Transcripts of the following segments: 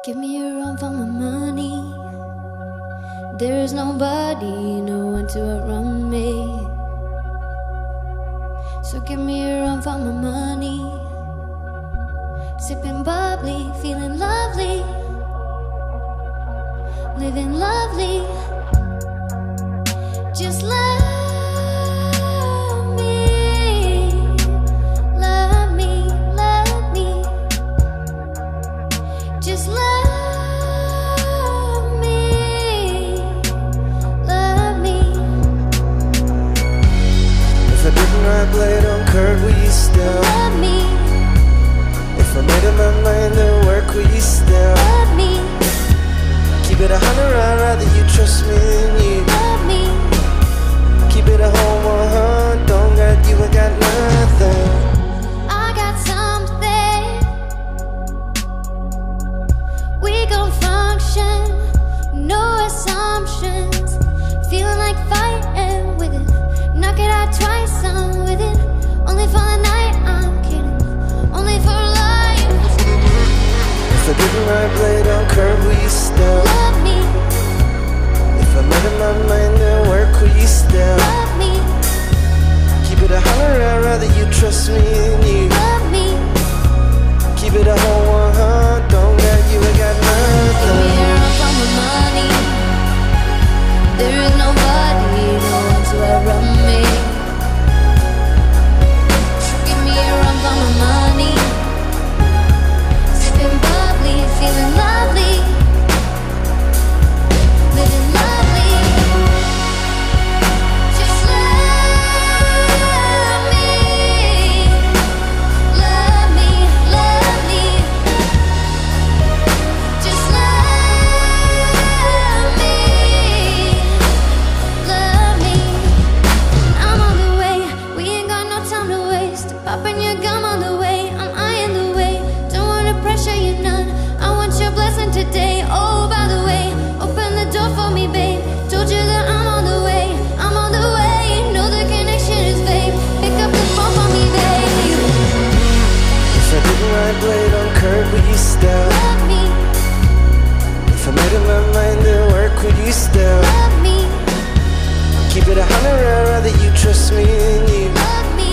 Give me a run for my money. There is nobody, no one to outrun me. So give me a run for my money. Sipping bubbly, feeling lovely, living lovely. Just love me, love me, love me. Just love me, love me. If I didn't ride blade on curb, will you still love me? If I made up my mind to work, will you still Love me, keep it 100, I'd rather you trust me than you. love me. Keep it a whole 100, don't got you, I got nothing. I got something. We gon' function, no assumptions. Feeling like fighting with it. Knock it out twice, I'm with it. Only for the night, I'm kidding. Only for life. If I didn't ride blade on curb, will you still Love me, If I made up my mind to work, will you still love me, keep it 100, I'd rather you trust me than you. love me. Keep it a whole 100, don't got you, I got Give me nothing. a run for my money. There is nobody, no one to outrun me. So give me a run for my money. Sipping bubbly, feeling lovely, living lovely. Just love me, love me, love me. Just love me, love me. I'm on the way, we ain't got no time to waste. Popping your gum on the way, I'm eyeing the way. Don't wanna pressure you none, I want your blessing today. Oh, by the way, open the door for me, babe. Told you that I'm on the way, I'm on the way. Know the connection is fake, pick up the phone for me, babe. If I didn't ride blade on curb, will you still Love me, If I made up my mind to work, would you still love me, keep it 100, I'd rather you trust me than you. love me.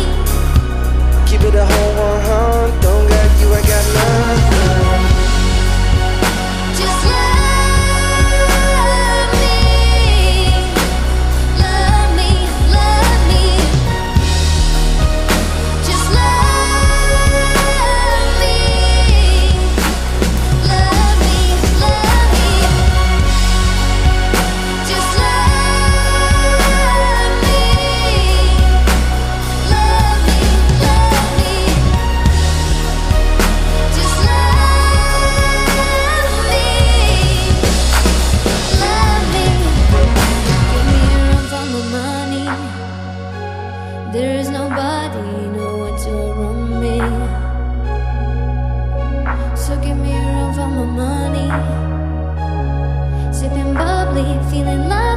Keep it a whole 100, don't got you, I got nothing. Just love me, love me, love me. Just love me, love me, love me. Just love me, love me, love me. Just love me, love me. Give me a run for my money. There is nobody, no one to outrun me. So give me a run for my money. Sipping bubbly, feeling like